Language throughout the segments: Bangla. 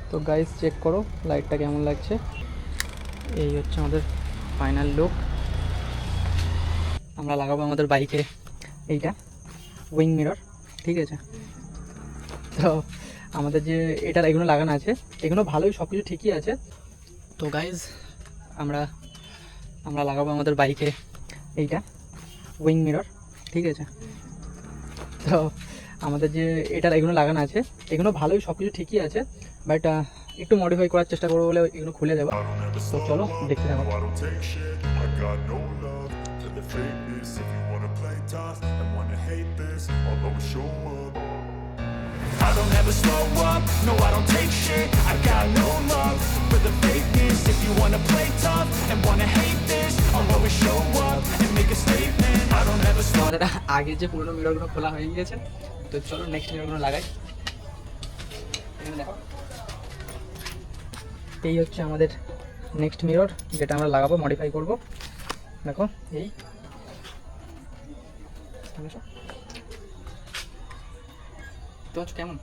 তো গাইস চেক করো লাইটটা কেমন লাগছে। এই হচ্ছে আমাদের ফাইনাল লুক। আমরা লাগাবো আমাদের বাইকে এইটা উইং মিরর, ঠিক আছে। তো আমাদের যে এটা এগুলো লাগানো আছে এগুলো ভালোই, সব কিছু ঠিকই আছে। তো গাইজ আমরা আমরা লাগাবো আমাদের বাইকে এইটা উইং মিরর, ঠিক আছে। তো আমাদের যে এটা এগুলো লাগানো আছে এগুলো ভালোই, সব কিছু ঠিকই আছে, বাট একটু মডিফাই করার চেষ্টা করবো বলে এগুলো খুলে দেবো। তো চলো দেখতে যাবো। I don't ever slow up, no I don't take shit. I got no love for the fakeness. If you wanna play tough and wanna hate this, I'll always show up and make a statement. I don't ever slow. আমাদের আগে যে পুরোনো মিররগুলো খোলা হয়ে গিয়েছে, তো চলো নেক্সট মিররগুলো লাগাই। এখানে দেখো, এই হচ্ছে আমাদের নেক্সট মিরর যেটা আমরা লাগাবো, মডিফাই করব। দেখো এই তো কেমন।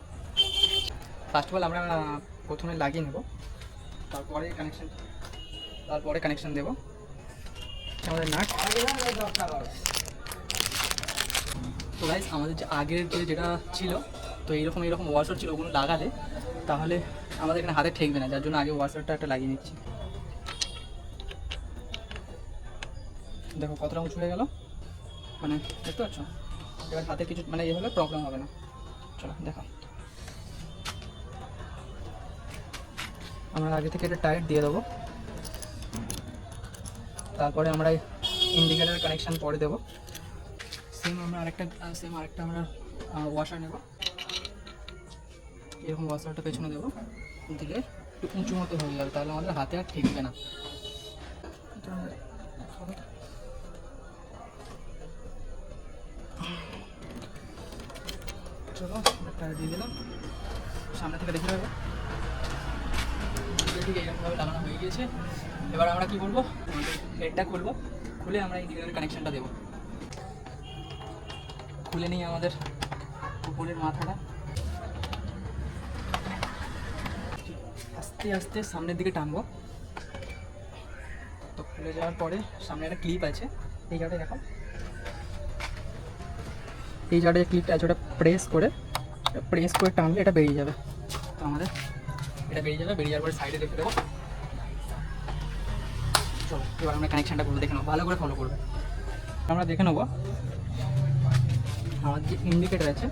ফার্স্ট অফ অল আমরা প্রথমে লাগিয়ে নেব, তারপরে কানেকশন দেব আমাদের নাট। তো গাইস আমাদের যে আগের যেটা ছিল, তো এইরকম ওয়াশার ছিল, ওগুলো লাগালে তাহলে আমাদের এখানে হাতে ঠেকবে না, যার জন্য আগে ওয়াশারটা একটা লাগিয়ে নিচ্ছি। দেখো কতটা উঁচু হয়ে গেল, মানে দেখতে পাচ্ছ। এবার হাতে কিছু মানে ইয়ে হলে প্রবলেম হবে না। চলো দেখো, আমরা আগে থেকে এটা টাইট দিয়ে দেবো, তারপরে আমরা ইন্ডিকেটার কানেকশান পরে দেবো। সেম আরেকটা আমরা ওয়াশার নেব, এরকম ওয়াশারটা পেছনে দেবো, দিলে একটু উঁচু মতো হয়ে যাবে, তাহলে আমাদের হাতে আর ঠেকবে না। চলো টায়ার দিয়ে দিলাম, সামনে থেকে দেখে নেবো। ঠিক এইরকমভাবে লাগানো হয়ে গিয়েছে। এবার আমরা কী করবো, হেডটা খুলবো, খুলে আমরা ইন্ডিকেটারের কানেকশানটা দেবো। খুলে নিই আমাদের উপরের মাথাটা, আস্তে আস্তে সামনের দিকে টানবো। তো খুলে যাওয়ার পরে সামনে একটা ক্লিপ আছে, এই জায়গাটা দেখো, এই জায়গাটা যে ক্লিপটা আছে ওটা প্রেস করে টানলে এটা বেরিয়ে যাবে। তো আমাদের এটা বেরিয়ে যাওয়ার পরে সাইডে দেখে দেবো। চলো এবার আমরা কানেকশানটা করে দেখে নেবো, ভালো করে ফলো করবে। আমরা দেখে নেবো আমার যে ইন্ডিকেটার আছে,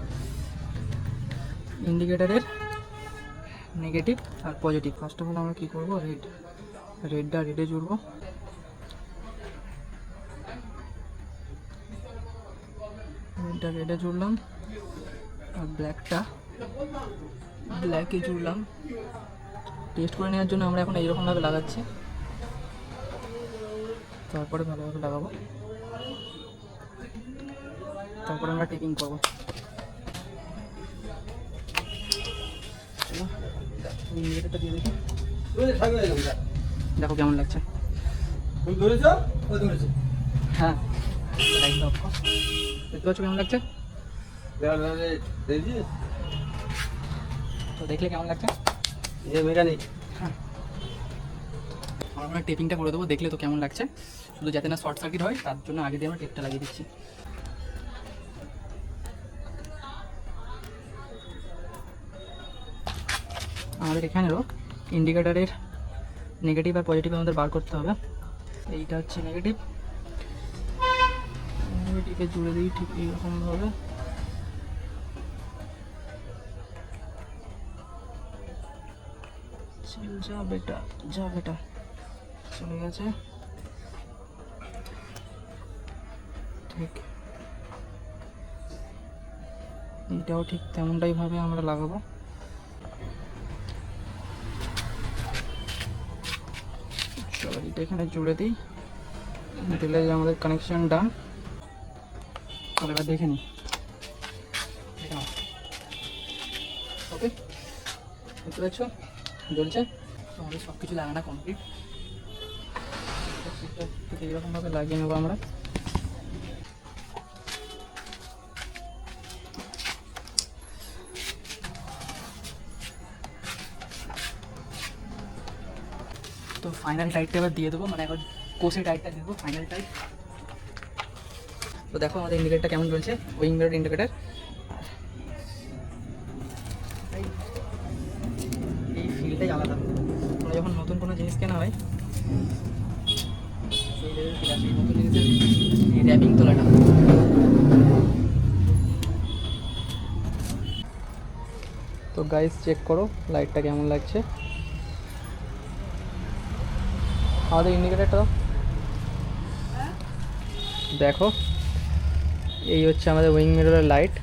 ইন্ডিকেটারের নেগেটিভ আর পজিটিভ। ফার্স্ট অফ অল আমরা কী করবো, রেডটা রেডে জুড়বো, রেডে জুড়লাম, আর ব্ল্যাকে জুড়লাম। টেস্ট করে নেওয়ার জন্য আমরা এখন এইরকমভাবে লাগাচ্ছি, তারপরে ভালোভাবে লাগাবো, তারপরে আমরা টেপিং করবো। চলো ইন্ডিকেটারটা দিয়ে দেখি, দেখো কেমন লাগছে। হ্যাঁ দেখতে পাচ্ছ কেমন লাগছে, তো দেখলে কেমন লাগছে। হ্যাঁ আমরা টেপিংটা করে দেবো, দেখলে তো কেমন লাগছে। শুধু যাতে না শর্ট সার্কিট হয় তার জন্য আগে দিয়ে আমরা টেপটা লাগিয়ে দিচ্ছি। আমাদের এখানেরও ইন্ডিকেটারের নেগেটিভ আর পজিটিভ আমাদের বার করতে হবে। এইটা হচ্ছে নেগেটিভে জুড়ে দিই ঠিক এইরকমভাবে। যা বেটা চলে গেছে, ঠিক এইটাও ঠিক তেমনটাই ভাবে আমরা লাগাবো। চলো এটা এখানে জুড়ে দিই, দিলে আমাদের কানেকশন ডান। চলো এবার দেখে নিই, ওকে বুঝতে পারছো জ্বলছে। তো আমাদের সব কিছু লাগানো কমপ্লিট, ঠিক এইরকমভাবে লাগিয়ে নেবো আমরা। তো ফাইনাল টাইটটা এবার দিয়ে দেবো, মানে এখন কোষে টাইটটা দিয়ে দেবো, ফাইনাল টাইট। তো দেখো আমাদের ইন্ডিকেটারটা কেমন চলছে, উইং মিরর ইন্ডিকেটার। এই ফিলটাই আলাদা, তোমরা যখন নতুন কোনো জিনিস কেনা হয় সেই লেভেলের ফিল আসে, এই নতুন জিনিসের এই র্যাপিং তোলাটা। তো গাইস চেক করো লাইটটা কেমন লাগছে, আমাদের ইন্ডিকেটারটা দেখো। এই হচ্ছে আমাদের উইং মিররের লাইট,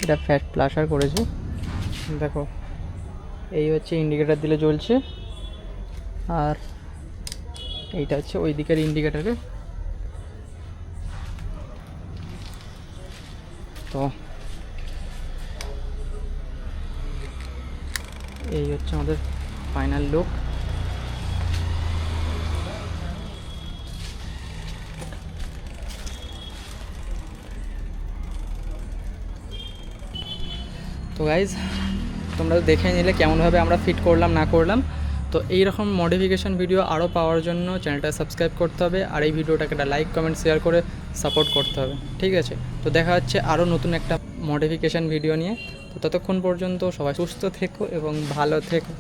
এটা ফ্ল্যাট প্লাসার করেছে দেখো। এই হচ্ছে ইন্ডিকেটার দিলে জ্বলছে, আর এইটা হচ্ছে ওই দিকের ইন্ডিকেটারে। তো এই হচ্ছে আমাদের ফাইনাল লুক। তো গাইজ তোমরা দেখে নিলে কেমনভাবে আমরা ফিট করলাম না করলাম। তো এই রকম মডিফিকেশান ভিডিও আরও পাওয়ার জন্য চ্যানেলটা সাবস্ক্রাইব করতে হবে, আর এই ভিডিওটাকে একটা লাইক কমেন্ট শেয়ার করে সাপোর্ট করতে হবে, ঠিক আছে? তো দেখা হচ্ছে আরও নতুন একটা মডিফিকেশান ভিডিও নিয়ে। তো ততক্ষণ পর্যন্ত সবাই সুস্থ থেকো এবং ভালো থেকো।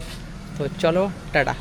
তো চলো টাটা।